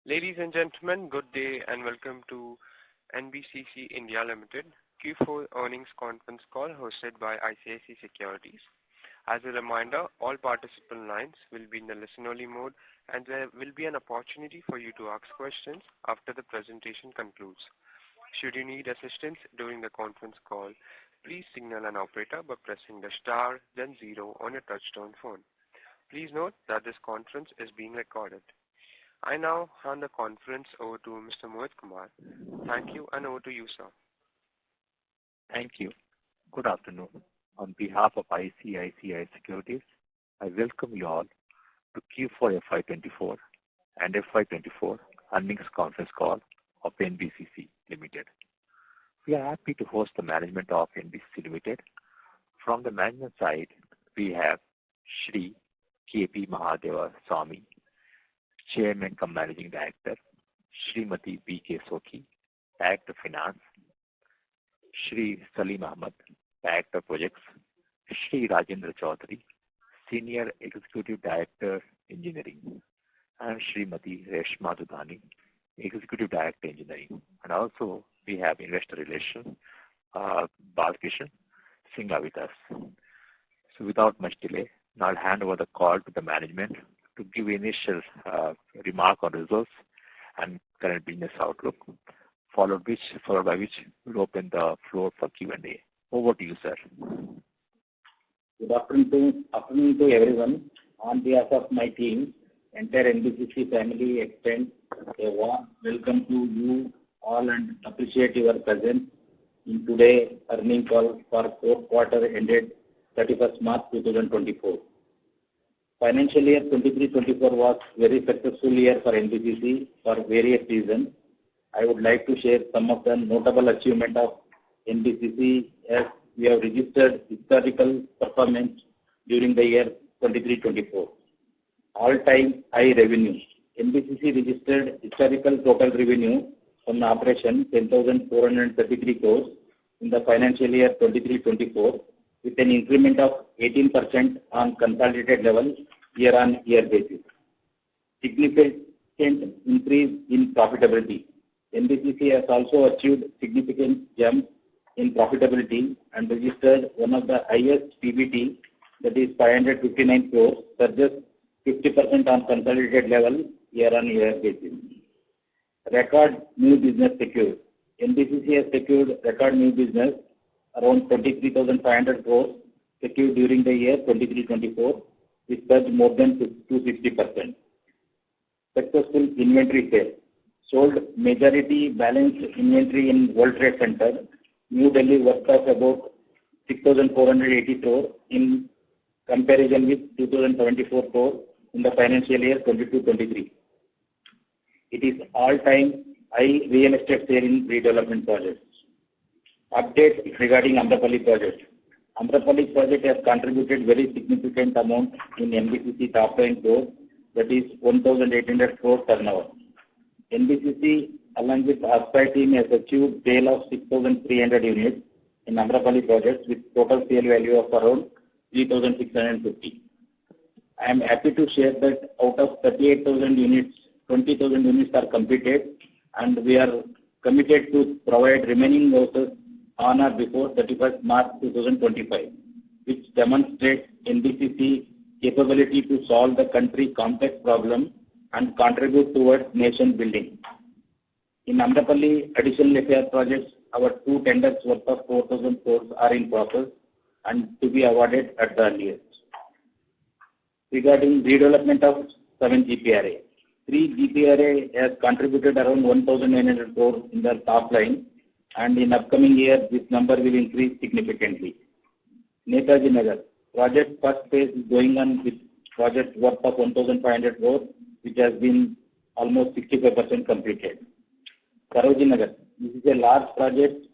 Ladies and gentlemen, good day and welcome to NBCC India Limited Q4 earnings conference call hosted by ICICI Securities. As a reminder, all participant lines will be in the listen-only mode and there will be an opportunity for you to ask questions after the presentation concludes. Should you need assistance during the conference call, please signal an operator by pressing the star then 0 on your touchtone phone. Please note that this conference is being recorded. I now hand the conference over to Mr. Mohit Kumar. Thank you and over to you, sir. Thank you. Good afternoon. On behalf of ICICI Securities, I welcome you all to Q4 FY24 and FY24 earnings conference call of NBCC Limited. We are happy to host the management of NBCC Limited. From the management side, we have Shri K.P. Mahadeva Swamy, Chairman cum Managing Director, Srimati B.K. Sokhi, Director Finance, Shri Salim Ahmed, Director Projects, Shri Rajendra Chaudhary, Senior Executive Director Engineering, and Srimati Reshma Dudhani, Executive Director Engineering. And also we have Investor Relations, Balkishan Singha with us. So without much delay, now I'll hand over the call to the management to give initial remark on results and current business outlook, followed by which we'll open the floor for Q&A. Over to you, sir. Good afternoon to everyone. On behalf of my team, entire NBCC family extend a warm welcome to you all and appreciate your presence in today's earnings call for fourth quarter ended 31st March 2024. Financial year 23-24 was very successful year for NBCC for various reasons. I would like to share some of the notable achievements of NBCC as we have registered historical performance during the year 23-24. All-time high revenue. NBCC registered historical total revenue from operation 10,433 crores in the financial year 23-24 with an increment of 18% on consolidated level year-on-year basis. Significant increase in profitability. NBCC has also achieved significant jump in profitability and registered one of the highest PBT, that is 559 crores, surges 50% on consolidated level year-on-year basis. Record new business secured. NBCC has secured record new business around 23,500 crores secured during the year 23-24, which surged more than 260%. Successful inventory sale. Sold majority balanced inventory in World Trade Center, New Delhi, worth of about 6,480 crores in comparison with 2,074 crores in the financial year 22-23. It is all-time high real estate sale in redevelopment projects. Update regarding Amrapali project. Amrapali project has contributed very significant amount in NBCC top line growth, that is 1,800 crore turnover. NBCC along with AlphaStreet team has achieved sale of 6,300 units in Amrapali projects with total sale value of around 3,650. I am happy to share that out of 38,000 units, 20,000 units are completed and we are committed to provide remaining houses on or before 31st March 2025, which demonstrates NBCC capability to solve the country's complex problem and contribute towards nation building. In Amrapali additional FAR projects, our 2 tenders worth of 4,000 crores are in process and to be awarded at the earliest. Regarding redevelopment of 7 GPRA. 3 GPRA has contributed around 1,900 crores in the top line, and in upcoming year this number will increase significantly. Netaji Nagar project first phase is going on with project worth of 1,500 crores, which has been almost 65% completed. Sarojini Nagar, this is a large project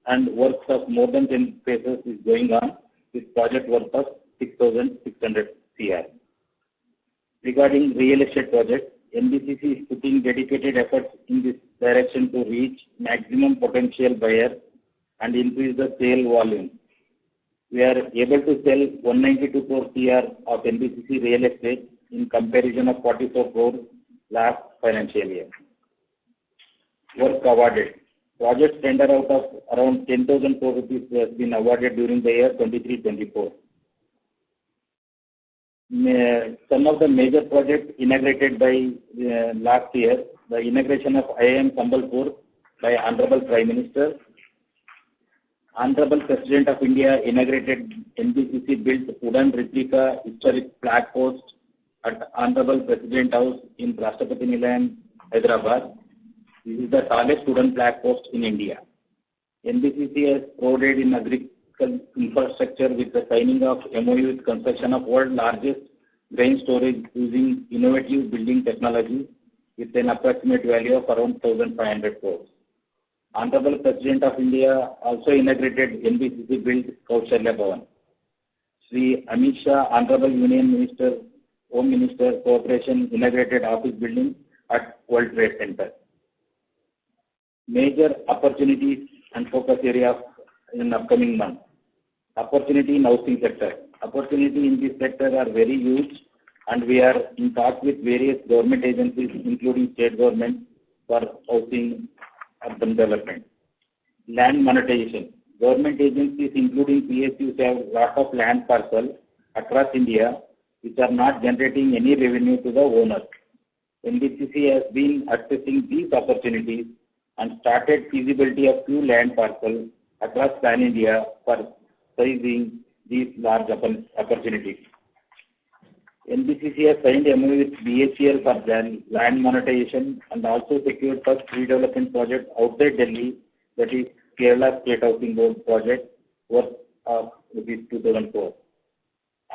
and works of more than 10 phases is going on with project worth of 6,600 CR. Regarding real estate project, NBCC is putting dedicated efforts in this direction to reach maximum potential buyer and increase the sale volume. We are able to sell 192 crore CR of NBCC real estate in comparison of 44 crore last financial year. work awarded. Project tender out of around 10,000 crore rupees has been awarded during the year 23-24. Some of the major projects inaugurated by last year, the inauguration of IIM Sambalpur by Honorable Prime Minister. Honorable President of India inaugurated NBCC built wooden replica historic flag post at Honorable President House in Rashtrapati Nilayam, Hyderabad. This is the tallest wooden flag post in India. NBCC has provided in agricultural infrastructure with the signing of MOU with construction of world's largest grain storage using innovative building technology with an approximate value of around 1,500 crores. Honorable President of India also inaugurated NBCC built Kaushalya Bhavan. Sri Amit Shah, Honorable Union Minister, Home Minister, Cooperation inaugurated office building at World Trade Center. Major opportunities and focus area in upcoming months. Opportunity in housing sector. Opportunity in this sector are very huge, and we are in talks with various government agencies, including state government, for housing urban development. Land monetization. Government agencies, including PSUs, have lot of land parcels across India, which are not generating any revenue to the owners. NBCC has been accessing these opportunities and started feasibility of few land parcels across Pan India for seizing these large opportunities. NBCC has signed MOU with BHEL for land monetization and also secured first redevelopment project outside Delhi, that is Kerala State Housing Board project worth of rupees 2,000 crores.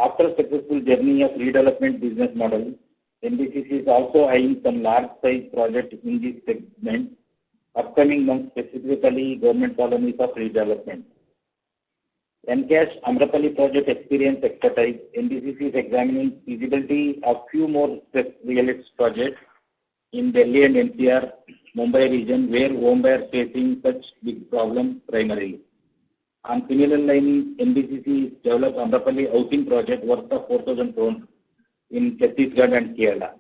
After successful journey of redevelopment business model, NBCC is also eyeing some large size project in this segment. Upcoming months, specifically government colonies of redevelopment. Encash Amrapali project experience expertise. NBCC is examining feasibility of few more real estate projects in Delhi and NCR, Mumbai region, where home buyers facing such big problems primarily. On similar line, NBCC developed Amrapali housing project worth of 4,000 crores in Chhattisgarh and Kerala.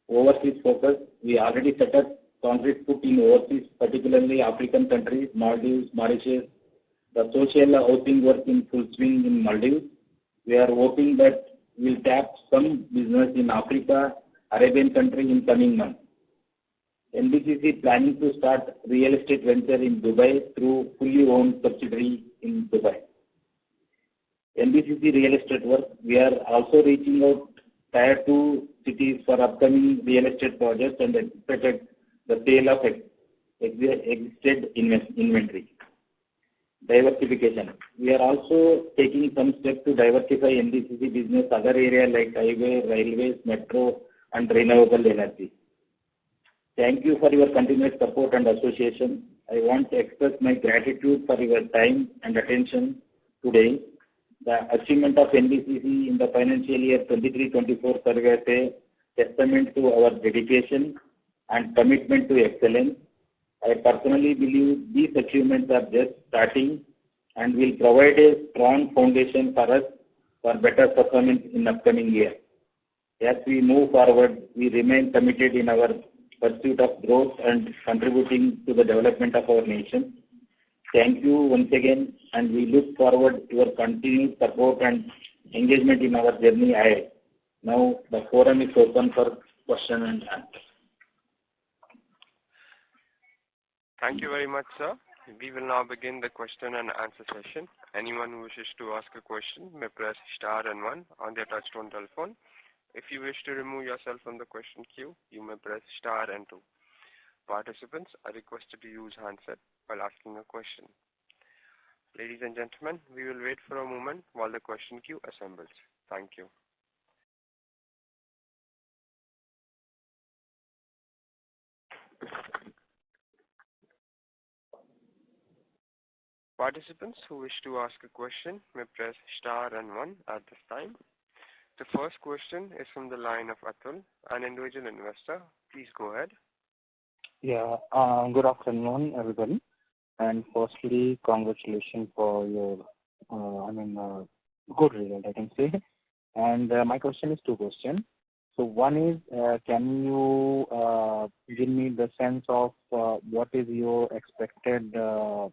Overseas focus. We already set up concrete foot in overseas, particularly African countries, Maldives, Mauritius. The social housing work in full swing in Maldives. We are hoping that we'll tap some business in Africa, Arabian country in coming months. NBCC planning to start real estate venture in Dubai through fully owned subsidiary in Dubai. NBCC real estate work. We are also reaching out tier 2 cities for upcoming real estate projects and expected the sale of existed inventory. Diversification. We are also taking some steps to diversify NBCC business other areas like highway, railways, metro, and renewable energy. Thank you for your continuous support and association. I want to express my gratitude for your time and attention today. The achievement of NBCC in the financial year 23-24 serves as a testament to our dedication and commitment to excellence. I personally believe these achievements are just starting and will provide a strong foundation for us for better performance in upcoming year. As we move forward, we remain committed in our pursuit of growth and contributing to the development of our nation. Thank you once again, and we look forward to your continued support and engagement in our journey ahead. Now, the forum is open for question and answer. Thank you very much, sir. We will now begin the question and answer session. Anyone who wishes to ask a question may press star and 1 on their touchtone telephone. If you wish to remove yourself from the question queue, you may press star and 2. Participants are requested to use handset while asking a question. Ladies and gentlemen, we will wait for a moment while the question queue assembles. Thank you. Participants who wish to ask a question may press star and 1 at this time. The first question is from the line of Atul, an individual investor. Please go ahead. Yeah, good afternoon, everybody. And firstly, congratulations for your, good result, I can say. And my question is 2 questions. So one is, can you give me the sense of what is your expected, top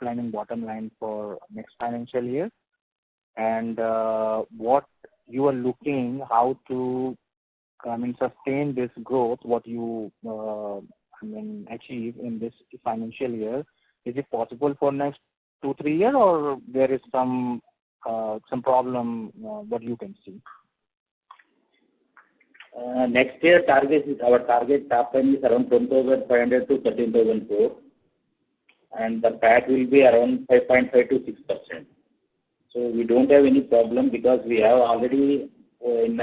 line and bottom line for next financial year, and what you are looking how to, sustain this growth, what you, achieve in this financial year. Is it possible for next 2-3 years, or there is some problem what you can see? Next year our target top line is around 10,500 to 13,000 crore, and the PAT will be around 5.5 to 6%. So we don't have any problem because we have already in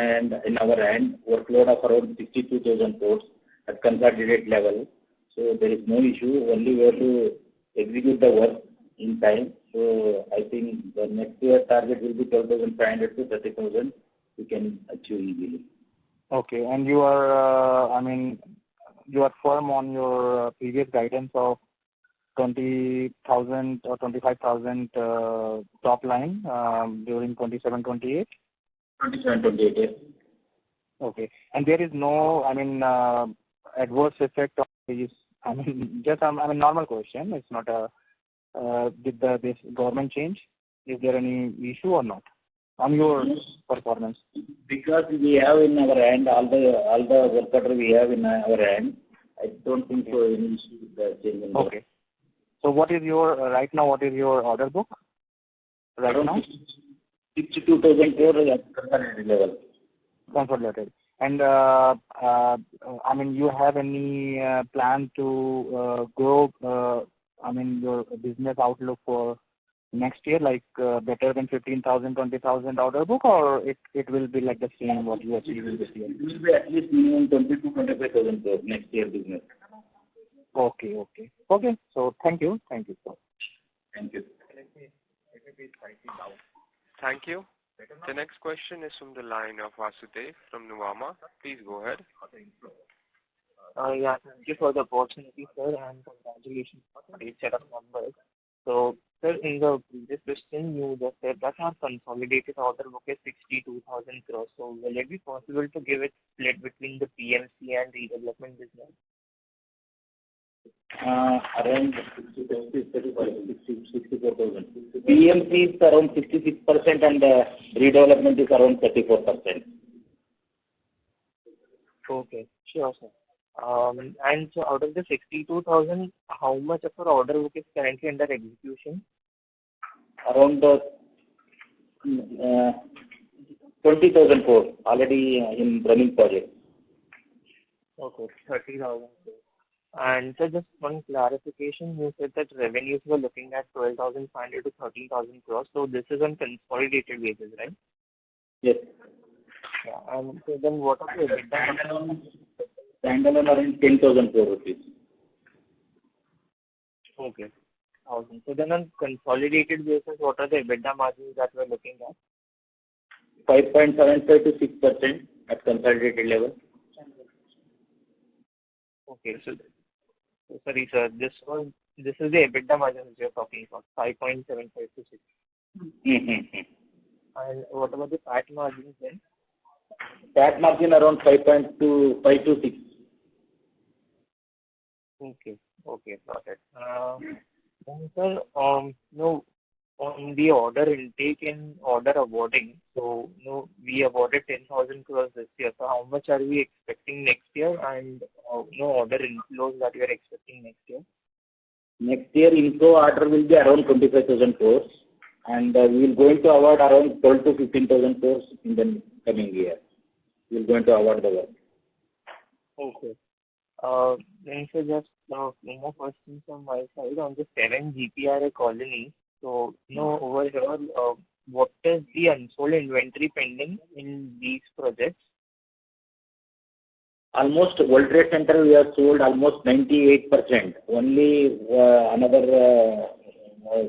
our hand workload of around 62,000 crores at consolidated level. So there is no issue. Only we have to execute the work in time. So I think the next year target will be 12,500 to 30,000. We can achieve easily. Okay, and you are, you are firm on your previous guidance of 20,000 or 25,000 top line during 27-28? 27-28, yes. Okay, and there is no, adverse effect of these. Just normal question. It's not a did this government change? Is there any issue or not on your performance? Because we have in our hand all the work order we have in our hand, I don't think so any issue with the change. Okay. So what is your right now? What is your order book right now? 62,000 crore at consolidated level. Consolidated. And you have any plan to grow? Your business outlook for next year, like better than 15,000, 20,000 order book, or it will be like the same what you achieved in this year? It will be at least minimum 20 to 25,000 crore next year business. Okay. So thank you, sir. Thank you. Thank you. The next question is from the line of Vasudev from Nuvama. Please go ahead. Thank you for the opportunity, sir, and congratulations for the great set of numbers. So, sir, in the previous question, you just said that our consolidated order book is 62,000 crores. So, will it be possible to give it split between the PMC and redevelopment business? Around 64,000. PMC is around 66% and redevelopment is around 34%. Okay, sure, sir. And so out of the 62,000, how much of our order book is currently under execution? Around 20,000 crore already in running project. Okay, 30,000. And so just one clarification, you said that revenues were looking at 12,500 to 13,000 crores. So this is on consolidated basis, right? Yes. Yeah. And so then what are the EBITDA? Standalone around 10,000 crore rupees. Okay. 1,000. So then on consolidated basis, what are the EBITDA margins that we're looking at? 5.75 to 6% at consolidated level. Okay. So sorry, sir. This is the EBITDA margins you're talking about, 5.75 to 6. And what about the PAT margins then? PAT margin around 5 to 6. Okay, got it. Then, sir, on the order intake and order awarding, so we awarded 10,000 crores this year. So how much are we expecting next year, and order inflows that we are expecting next year? Next year inflow order will be around 25,000 crores, and we will going to award around 12 to 15,000 crores in the coming year. We will going to award the work. Okay. Then so just no more questions from my side on the 7 GPRA colony. So over here, what is the unsold inventory pending in these projects? Almost World Trade Center we have sold almost 98%. Only another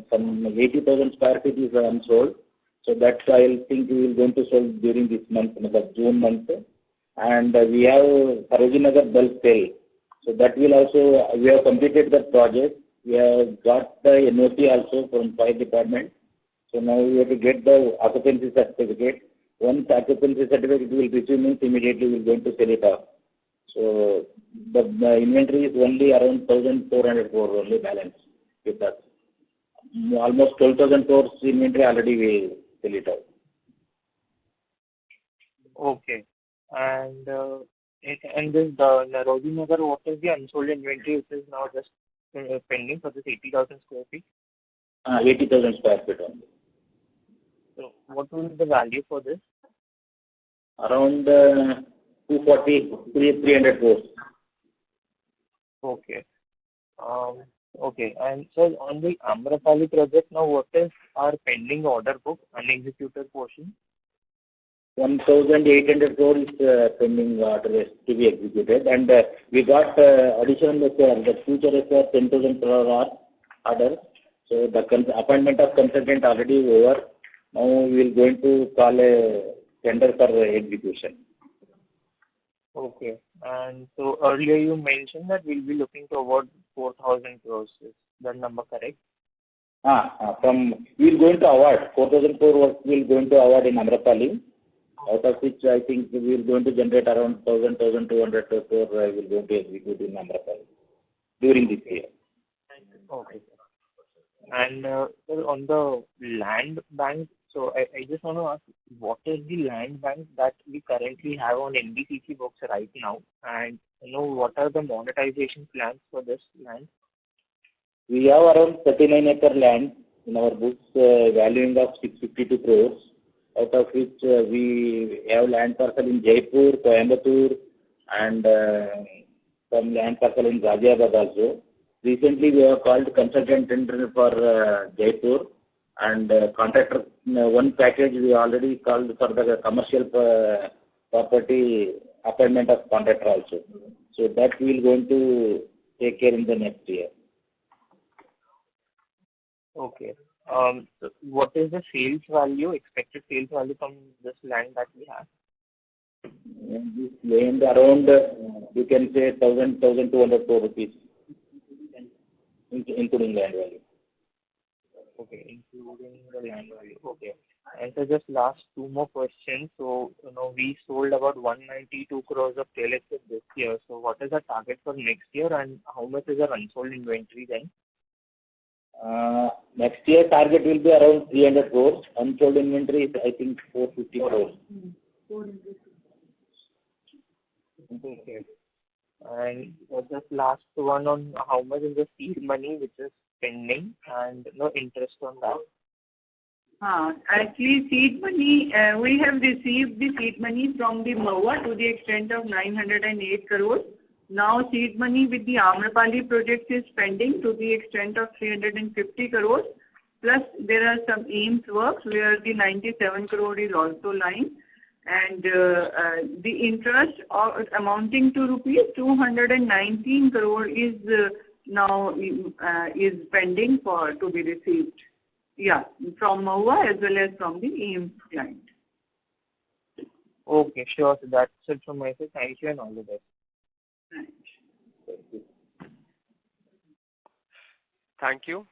some 80,000 square feet is unsold. So that I think we will going to sell during this month, the June month. And we have Sarojini Nagar bulk sale. So that will also, we have completed the project. We have got the NOC also from fire department. So now we have to get the occupancy certificate. Once occupancy certificate will receive means immediately we are going to sell it off. So the inventory is only around 1,400 crore only balance with us. Almost 12,000 crores inventory already we fill it out. Okay. And this the Nauroji Nagar, what is the unsold inventory which is now just pending for this 80,000 square feet? 80,000 square feet only. So what will be the value for this? Around 300 crores. Okay. Okay. And so on the Amrapali project now, what is our pending order book, unexecuted portion? 1,800 crore is pending order to be executed, and we got additional the future is 10,000 crore order. So the appointment of consultant already over. Now we will going to call a tender for execution. Okay. And so earlier you mentioned that we'll be looking to award 4,000 crores. Is that number correct? We will going to award 4,000 crore. We will going to award in Amrapali. Out of which I think we are going to generate around 1,200 crore we will going to execute in Amrapali during this year. Okay. And on the land bank, so I just want to ask, what is the land bank that we currently have on NBCC books right now? And what are the monetization plans for this land? We have around 39 acre land in our books, valuing of 652 crores. Out of which we have land parcel in Jaipur, Coimbatore, and some land parcel in Ghaziabad also. Recently, we have called consultant tender for Jaipur, and contractor one package we already called for the commercial property appointment of contractor also. So that we will going to take care in the next year. Okay. So what is the sales value, expected sales value from this land that we have? This land around, you can say 1,200 crore rupees, including land value. Okay, including the land value. Okay. And so just last two more questions. So, we sold about 192 crores of real estate this year. So what is the target for next year, and how much is our unsold inventory then? Next year target will be around 300 crores. Unsold inventory is I think 450 crores. Okay. And just last one on how much is the seed money which is pending and no interest on that? Actually, seed money, we have received the seed money from the MOA to the extent of 908 crores. Now, seed money with the Amrapali project is pending to the extent of 350 crores. Plus, there are some AIMS works where the 97 crore is also lying. And the interest amounting to rupees 219 crore is now is pending to be received. Yeah, from MOA as well as from the AIMS client. Okay, sure. So that's it from my side. Thank you and all the best. Thank you.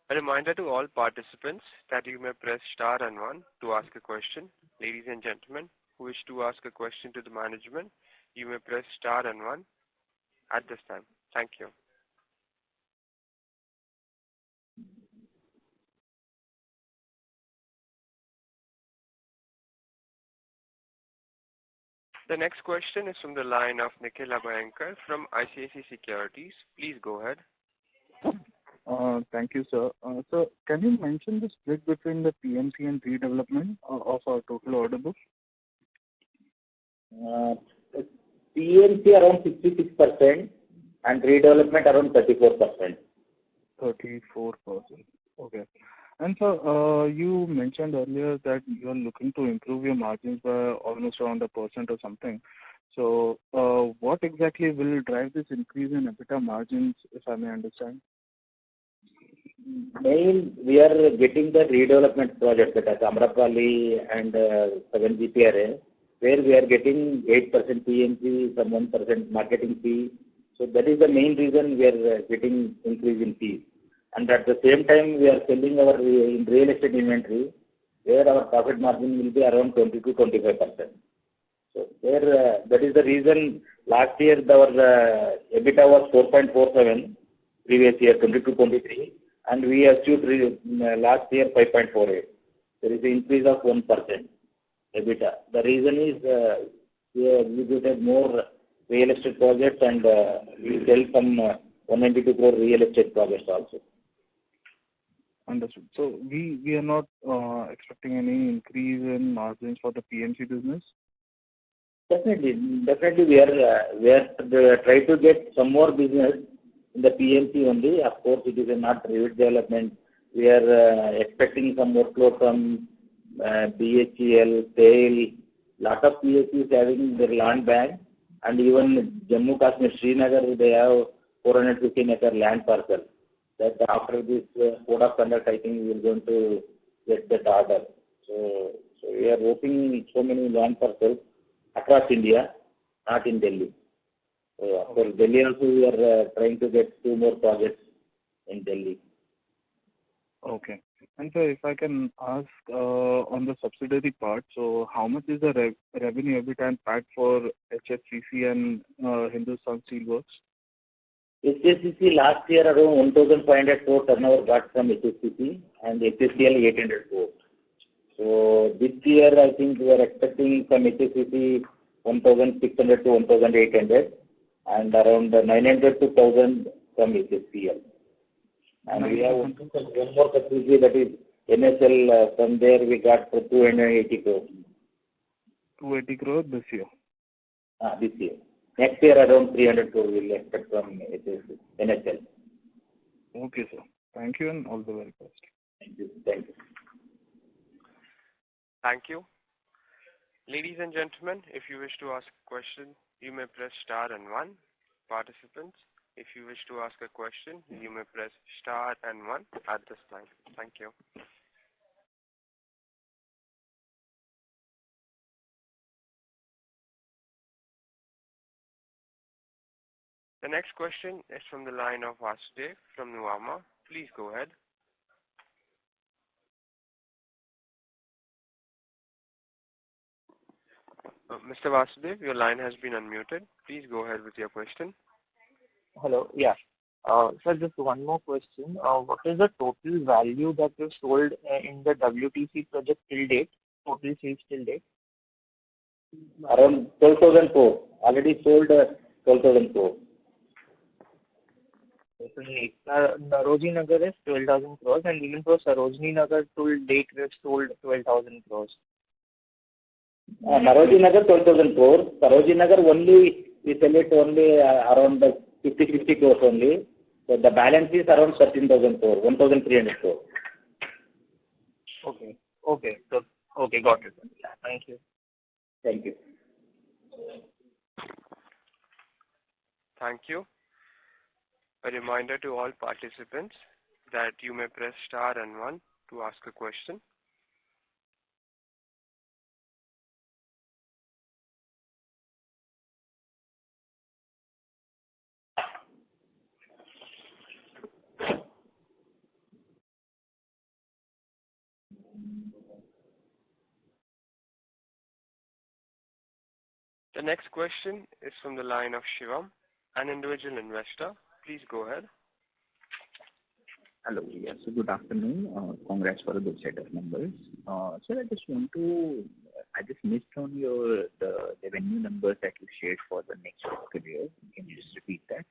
A reminder to all participants that you may press star and 1 to ask a question. Ladies and gentlemen who wish to ask a question to the management, you may press star and 1 at this time. Thank you. The next question is from the line of Nikhil Abhyankar from ICICI Securities. Please go ahead. Thank you, sir. So, can you mention the split between the PMC and redevelopment of our total order book? PMC around 66% and redevelopment around 34%. 34%. Okay. And so you mentioned earlier that you are looking to improve your margins by almost around 1% or something. So what exactly will drive this increase in EBITDA margins, if I may understand? We are getting the redevelopment project that is Amrapali and 7 GPRA, where we are getting 8% PMC, some 1% marketing fee. So that is the main reason we are getting increase in fees. And at the same time, we are selling our real estate inventory, where our profit margin will be around 20 to 25%. So there, that is the reason last year our EBITDA was 4.47, previous year 22-23, and we achieved last year 5.48. There is an increase of 1% EBITDA. The reason is we executed more real estate projects and we sell some 192 crore real estate projects also. Understood. So we are not expecting any increase in margins for the PMC business? Definitely we are trying to get some more business in the PMC only. Of course, it is not real development. We are expecting some workload from BHEL, SAIL. Lot of PSUs having their land bank, and even Jammu Kashmir, Srinagar, they have 415 acre land parcel. That after this code of conduct, I think we are going to get that order. So we are hoping so many land parcels across India, not in Delhi. So for Delhi also, we are trying to get 2 more projects in Delhi. Okay. And so if I can ask on the subsidiary part, so how much is the revenue EBITDA and PAT for HFCC and Hindustan Steel Works? HFCC last year around 1,500 crore turnover got from HFCC and HFCL 800 crore. So this year I think we are expecting from HFCC 1,600 to 1,800 and around 900 to 1,000 from HFCL. And we have one more subsidiary, that is NSL. From there we got 280 crore. 280 crore this year? This year. Next year around 300 crore we will expect from NSL. Okay, sir. Thank you and all the very best. Thank you. Thank you. Thank you. Ladies and gentlemen, if you wish to ask a question, you may press star and 1. Participants, if you wish to ask a question, you may press star and 1 at this time. Thank you. The next question is from the line of Vasudev from Nuvama. Please go ahead. Mr. Vasudev, your line has been unmuted. Please go ahead with your question. Hello. Yeah. Sir, just one more question. What is the total value that you sold in the WTC project till date? Total sales till date? Around 12,000 crore. Already sold 12,000 crore. Narojini Nagar is 12,000 crores, and even for Sarojini Nagar till date we have sold 12,000 crores. Narojini Nagar 12,000 crore. Sarojini Nagar only we sell it only around 50 crores only. So the balance is around 13,000 crore, 1,300 crore. Okay. So got it. Thank you. Thank you. Thank you. A reminder to all participants that you may press star and 1 to ask a question. The next question is from the line of Shivam, an individual investor. Please go ahead. Hello. Yes, good afternoon. Congrats for a good set of numbers. Sir, I just missed on the revenue numbers that you shared for the next fiscal year. Can you just repeat that?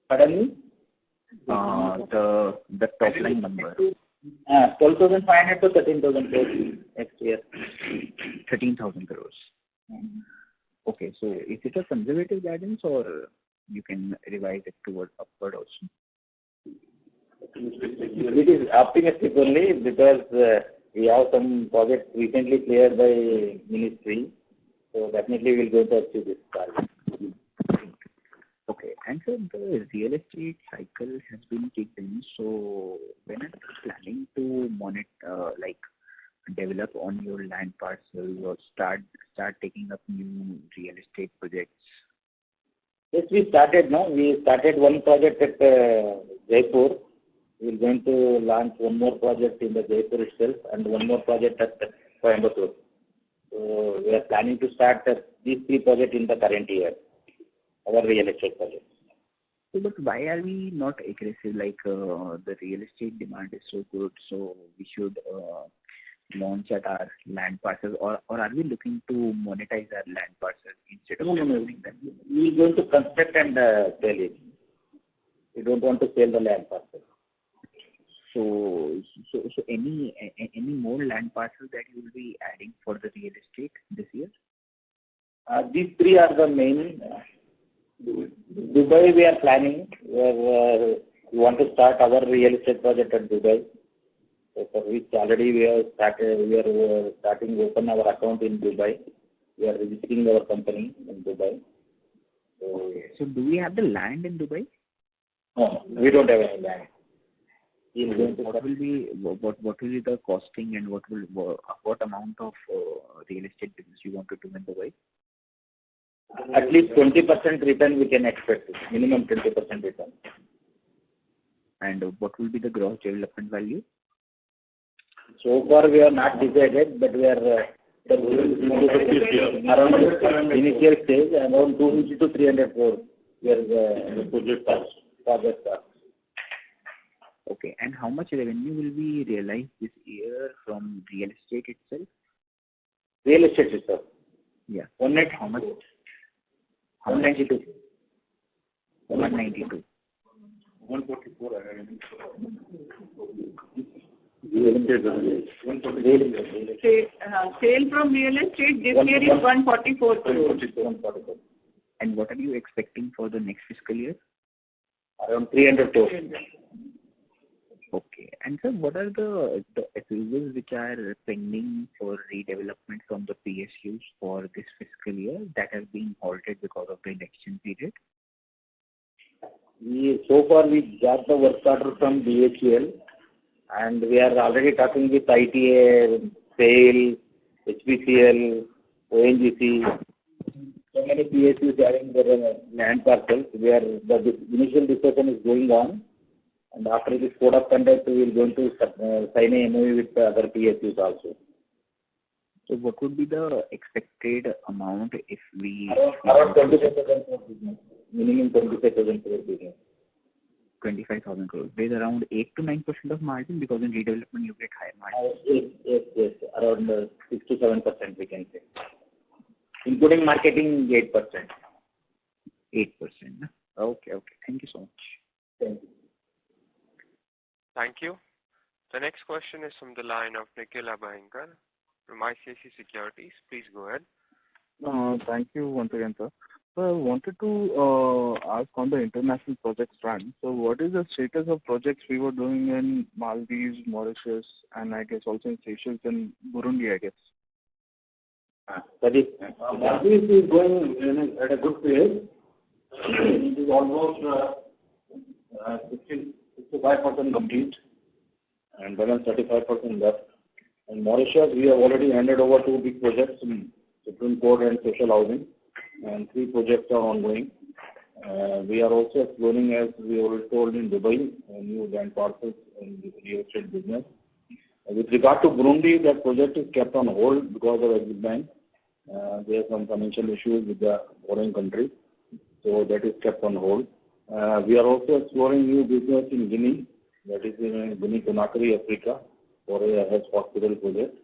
Pardon me? The top line number. 12,500 to 13,000 crores next year. 13,000 crores. Okay, so is it a conservative guidance or you can revise it toward upward also? It is optimistic only because we have some projects recently cleared by ministry, so definitely we will go to achieve this target. Okay, and so the real estate cycle has been kicked in, so when are you planning to develop on your land parcel or start taking up new real estate projects? Yes, we started now. We started one project at Jaipur. We are going to launch one more project in the Jaipur itself and one more project at Coimbatore. So we are planning to start these 3 projects in the current year, our real estate projects. So, but why are we not aggressive? Like the real estate demand is so good, so we should launch at our land parcels, or are we looking to monetize our land parcels instead of selling them? We are going to construct and sell it. We don't want to sell the land parcel. So any more land parcels that you will be adding for the real estate this year? These 3 are the main. Dubai we are planning. We want to start our real estate project at Dubai. So for which already we are starting to open our account in Dubai. We are registering our company in Dubai. So do we have the land in Dubai? No, we don't have any land. What will be the costing, and what amount of real estate business you want to do in Dubai? At least 20% return we can expect. Minimum 20% return. And what will be the gross development value? So far we have not decided, but we are around initial stage, around 250 to 300 crores. We are the project cost. Okay, and how much revenue will we realize this year from real estate itself? Real estate itself? Yeah. How much? 192. 192. 144. Sale from real estate this year is 144 crores. And what are you expecting for the next fiscal year? Around 300 crores. Okay. And sir, what are the approvals which are pending for redevelopment from the PSUs for this fiscal year that have been halted because of the election period? So far we got the work order from BHEL, and we are already talking with ITA, SAIL, HPCL, ONGC. So many PSUs having their land parcels. The initial discussion is going on. And after this code of conduct, we are going to sign a MOU with the other PSUs also. So what would be the expected amount if we... Around 25,000 crores business. Minimum 25,000 crores business. 25,000 crores. There's around 8 to 9% of margin, because in redevelopment you get higher margin. Yes. Around 6 to 7% we can say. Including marketing, 8%. 8%. Okay. Thank you so much. Thank you. Thank you. The next question is from the line of Nikhil Abhyankar from ICICI Securities. Please go ahead. Thank you once again, sir. So I wanted to ask on the international projects front. So what is the status of projects we were doing in Maldives, Mauritius, and I guess also in Seychelles and Burundi, I guess? Maldives is going at a good pace. It is almost 65% complete and balance 35% left. In Mauritius, we have already handed over 2 big projects in Supreme Court and social housing, and 3 projects are ongoing. We are also exploring, as we already told, in Dubai, new land parcels in the real estate business. With regard to Burundi, that project is kept on hold because of Exit Bank. There are some financial issues with the foreign country, so that is kept on hold. We are also exploring new business in Guinea, that is in Guinea-Conakry, Africa, for a health hospital project.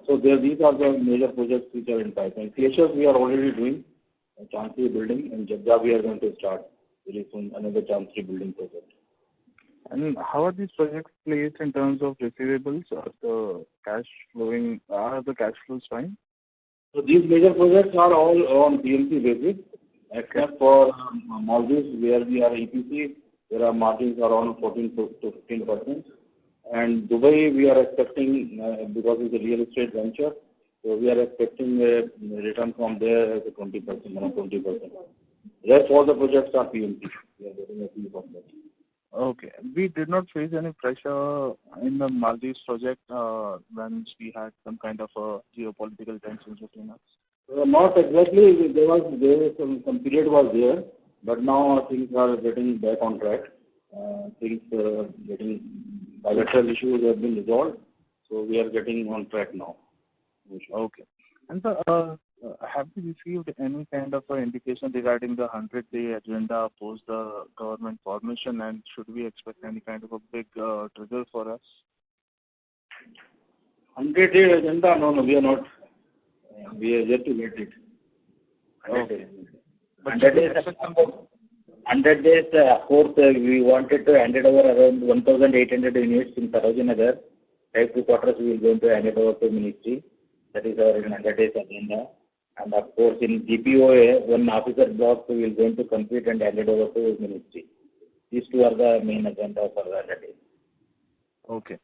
So these are the major projects which are in pipeline. Seychelles we are already doing a Chancery building, and Jeddah we are going to start very soon another Chancery building project. And how are these projects placed in terms of receivables? Are the cash flows fine? So these major projects are all on PMC basis, except for Maldives, where we are EPC, there are margins around 14 to 15%. And Dubai, we are expecting, because it's a real estate venture, so we are expecting a return from there as a 20%, around 20%. Rest all the projects are PMC. We are getting a fee from that. Okay. We did not face any pressure in the Maldives project when we had some kind of geopolitical tensions between us. Not exactly. There was some period was there, but now things are getting back on track. Bilateral issues have been resolved, so we are getting on track now. Okay. And so, have you received any kind of indication regarding the 100-day agenda post the government formation, and should we expect any kind of a big trigger for us? 100-day agenda? No, we are not. We are yet to get it. 100 days. 100 days, of course, we wanted to hand it over around 1,800 units in Sarojinagar. Type 2 quarters we will going to hand it over to Ministry. That is our 100 days agenda. And of course, in GPOA, one officer block we will going to complete and hand it over to Ministry. These two are the main agenda for the 100 days. Okay.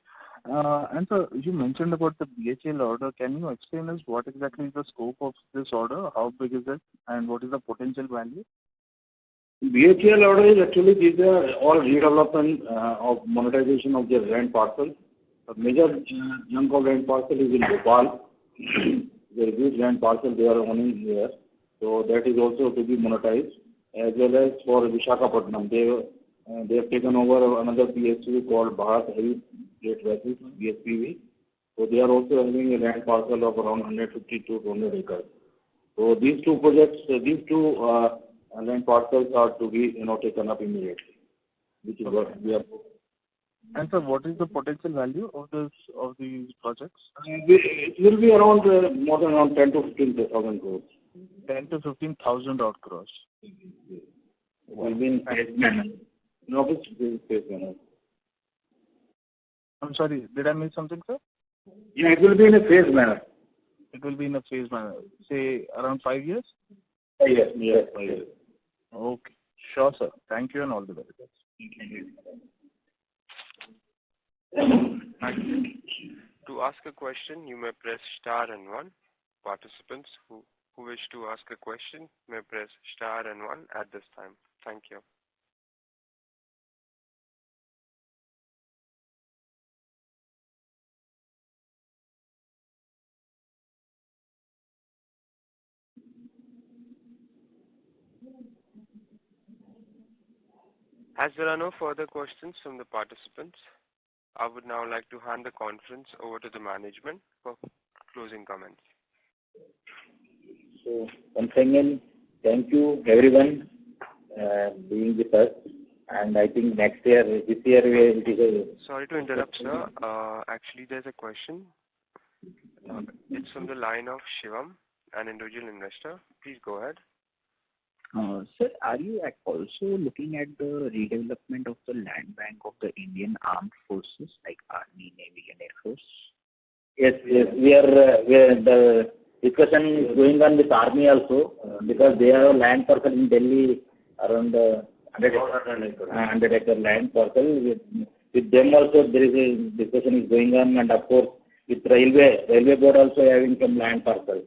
And so you mentioned about the BHL order. Can you explain us what exactly is the scope of this order? How big is it, and what is the potential value? BHL order is actually these are all redevelopment of monetization of the land parcel. A major chunk of land parcel is in Bhopal. There is huge land parcel they are owning here. So that is also to be monetized, as well as for Visakhapatnam. They have taken over another PSU called Bharat Heavy Freight Vessels, BSPV. So they are also having a land parcel of around 150 to 200 acres. So these two projects, land parcels are to be taken up immediately, which is what we are. And so, what is the potential value of these projects? It will be around more than around 10 to 15,000 crores. 10 to 15,000 odd crores. Will be in phased manner. No, which phased manner. I'm sorry, did I miss something, sir? Yeah, it will be in a phased manner. It will be in a phased manner. Say around 5 years? Yes, 5 years. Okay, sure, sir. Thank you and all the very best. Thank you. To ask a question, you may press star and 1. Participants who wish to ask a question may press star and 1 at this time. Thank you. As there are no further questions from the participants, I would now like to hand the conference over to the management for closing comments. So, once again, thank you everyone being with us. And I think this year it is a... Sorry to interrupt, sir. Actually, there's a question. It's from the line of Shivam, an individual investor. Please go ahead. Sir, are you also looking at the redevelopment of the land bank of the Indian Armed Forces like Army, Navy, and Air Force? Yes. We are the discussion is going on with Army also because they have a land parcel in Delhi around 100 acre land parcel. With them also there is a discussion is going on, and of course with railway board also having some land parcel.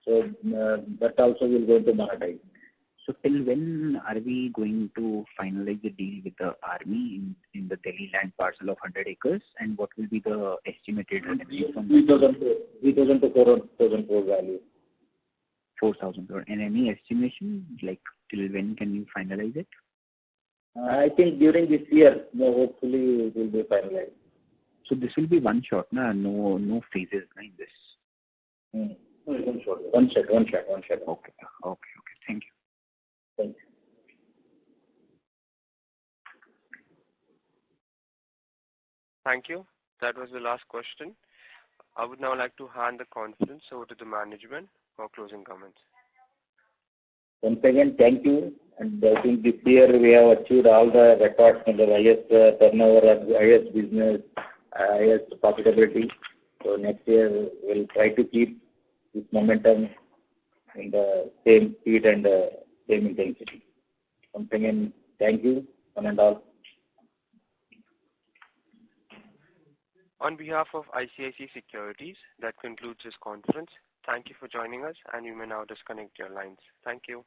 So that also will go to monetize. So till when are we going to finalize the deal with the Army in the Delhi land parcel of 100 acres, and what will be the estimated revenue from 3,000 to 4,000 crore value. 4,000 crore. And any estimation, like till when can you finalize it? I think during this year, hopefully it will be finalized. So this will be one shot, no phases like this. One shot. Okay. Thank you. Thank you. Thank you. That was the last question. I would now like to hand the conference over to the management for closing comments. Once again, thank you. And I think this year we have achieved all the records in the highest turnover, highest business, highest profitability. So next year we'll try to keep this momentum in the same speed and same intensity. Once again, thank you, one and all. On behalf of ICICI Securities, that concludes this conference. Thank you for joining us, and you may now disconnect your lines. Thank you.